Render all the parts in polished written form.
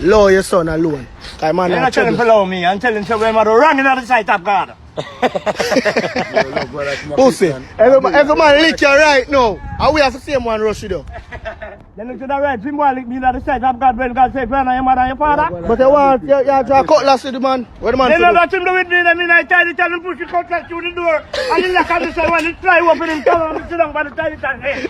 Lower your son alone. I'm not telling for low me, I'm telling you where I'm running out of sight of God. Pussy, every man lick you right now. And we have the same one rush you though. Then look to the right, symbol lick me out of sight of God when God said, when I am mother and your father. But you want, you draw cutlass to the man. What the man They to know do? that him do with me, then I try to tell him push the cutlass through the door. And he look at me say, when he try open him, tell him to sit down by the time it's head.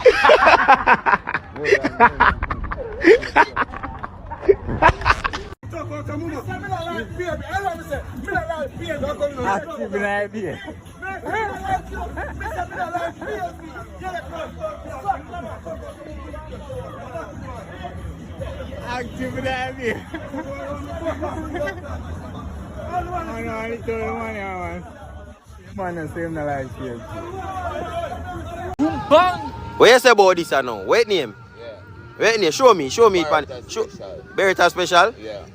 What you say about this now? Wait name? Wait name, show me. Show Berita special? Yeah.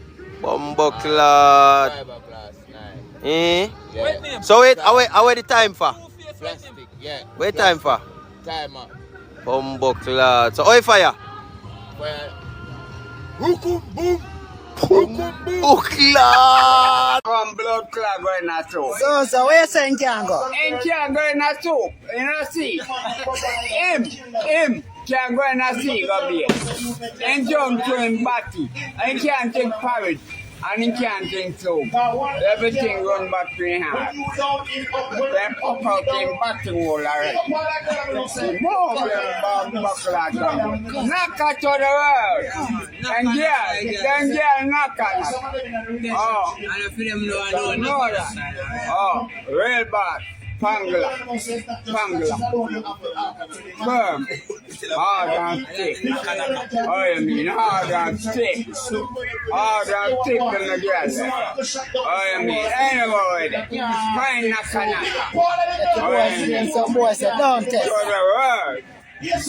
Bumbleclad. Eh? Yeah. So wait, I wait the time for? Plastic, yeah. Wait time for? Timer. Bumbleclad. So oil fire? Well, Bumbleclad. From blood clot going in a soup. So where you saying can't go? Him can't go in a soup, in a sea. Him can't go in a sea, go be. Him jump to him body. And he can't take porridge. And he can't drink soup. Everything run back to him hand. Then pop out him batting hole already. More of them buckle at them. Knock at to the world. And then girl knock at us. Oh. And if them Know that. Oh, real bad. Pangla. Firm. Hard and thick. Oh, you mean hard and thick. Hard and thick in the girl. Oh, you mean anyway. Fine naka. Oh, you mean. some boys say don't To test. the world. Yeah.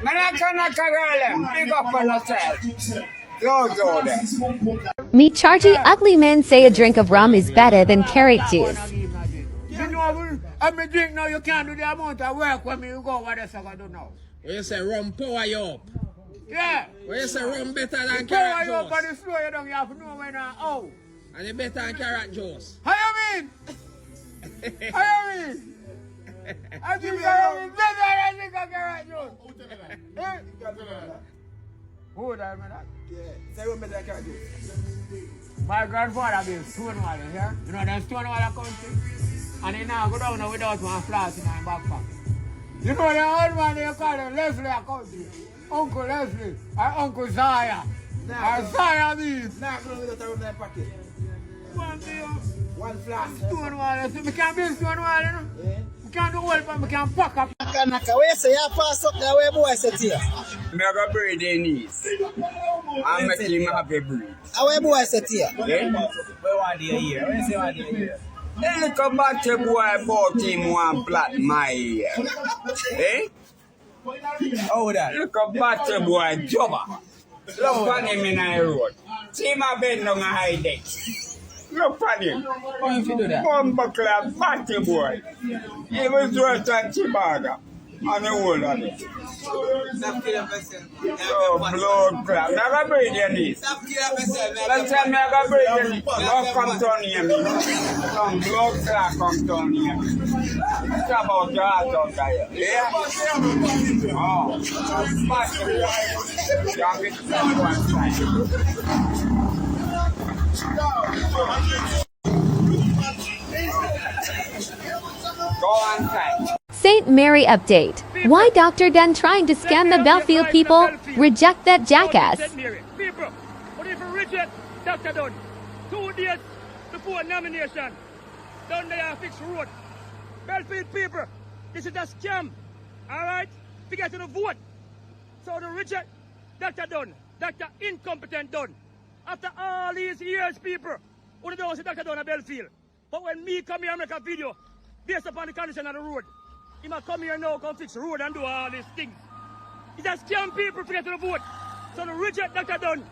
Naka girl them. Big up on yourself. Those all them. Meet Chargy ugly men say a drink of rum is better than carrot juice. You know, I'm a drink now, you can't do the amount of work when you go over there, so I don't know. When you say rum power you up. Yeah. When you say rum better than Power carrot you up on juice. the floor, you don't have to know when oh. And it better than carrot juice. How you mean? How you mean? I think I am better than the carrot juice. Who would I mean that? Say rum better than carrot juice. My grandfather gave Stonewall here. You know that Stonewall country? And he now go down without one flask in my back pocket. You know the old man they call him Leslie country. Uncle Leslie or Uncle Zaya. Or Zaya means. Nah, go without a rum in the pocket. One flask. Stonewall. So we can't build Stonewall, you know? Yeah. We can't do well, but we can pack up. Naka, where you say you pass up there where boy sit here? Me go breed their knees. And make him happy breed. How where boy sit here? Eh? Where one day a year? Where you say one day a year? Then come back to boy bought him one plot my ear. Eh? How that? Look up back to boy jobber. Look on him in the road. See my bed on a high deck. Look on him. Why you do that? Bumbleclad batty boy. He was worse than Chibaga. And the whole of it. Stop killing yourself. Oh, blood crap. Now I breathe your knees. Stop killing yourself. Let's tell me I got breathe your knees. Don't come down here, me. Some blood crap come down here. It's about your heart out there. Yeah? Oh. Batty boy. Can't get some one side. Go on time. St. Mary update. Why Dr. Dunn trying to scam the Belfield people? Reject that jackass. St. Mary. People, what if you reject Dr. Dunn? 2 days before nomination. Dunn they are fixed road. Belfield people, this is a scam. Alright? To get to the vote. So to reject Dr. Dunn, Dr. Incompetent Dunn. After all these years, people, who don't see Dr. Dunn at Belfield. But when me come here and make a video, based upon the condition of the road, he must come here now, come fix the road and do all these things. It's a scam people to get to the vote. So to reject Dr. Dunn,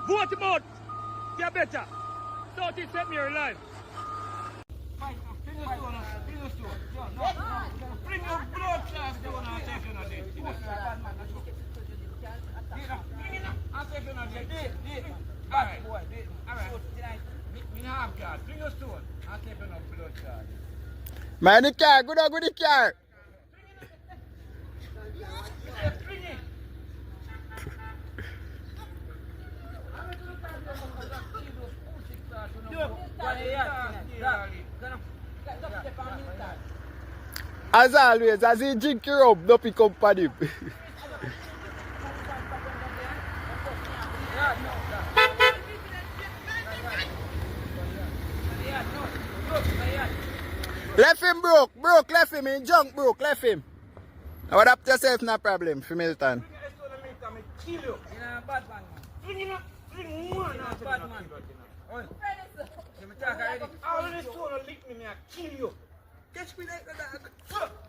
vote him out. Get better. Don't it set me alive. Bring your blood class down and take you on a date. Alright, boy, alright. Me not have gas. Bring your stone. I'll keep enough blood card. Man, the car, good on with the car. Bring it. As always, as he drink your up, no pick up on him. Left him broke, left him in junk, broke, left him. Now adapt yourself, no problem, for Milton.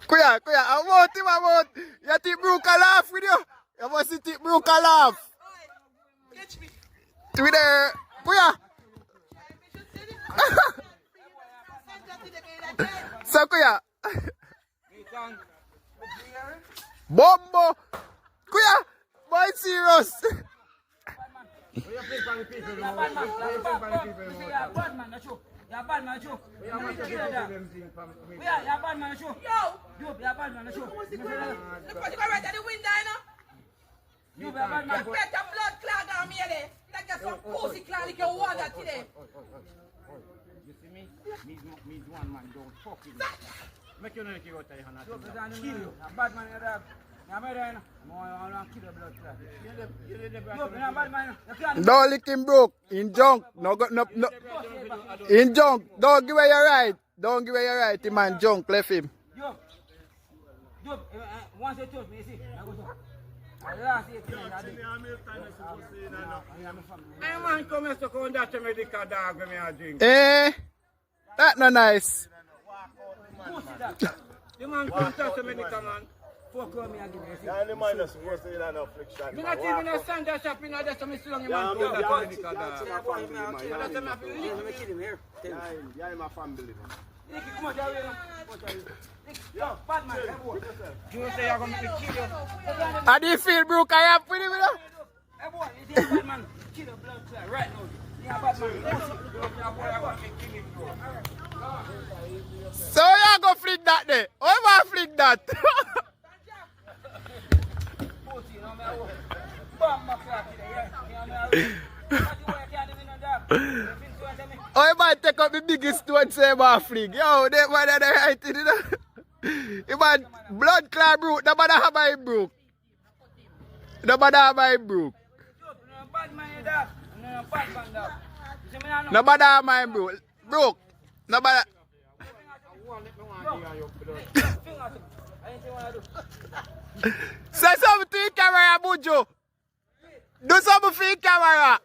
Kuya, I want him, You think broke a laugh with you? You must see think broke a laugh. With the, Kuya. So Kuya. Bombo. Kuya, boy serious. You're a bad man, show. You're a bad man, show. You're a bad man, show. Look what you got right at the window, you know? You're a bad man. Better blood clot on me there. Like just some pussy clot like you want that today. You see me? Me one man, don't fuck with me. Make you know you go to your hand. Kill you. A bad man, you're a I'm going to kill the blood clot. You're a bad man. Don't lick him broke. In junk. No. In junk. Don't give away your right. Don't give away your right. The man junk. Left him. Once you touch me, you see. I man come here to come that medical dog when I drink. That no nice. The man come to medical man. Fuck me again. Yeah, the man is supposed to be in an affliction. I'm not even a standard shop in order to me so long you man come that medical dog. Yeah, my family. Come on, bad man, you say you're going to kill you. How do you feel, broke? I have with him, Hey boy, you're a bad man. Kill the blood clot right now. You're a bad man. So you go flick that there? How you want to flick that? Oh, you might take up the biggest stone say about flick. Yo, that man are the right thing, you know. You man, blood clot broke. No matter how my broke. No matter how my broke. No matter how my broke. Broke. No matter. Say something to your camera, Bujo. Do something for your camera.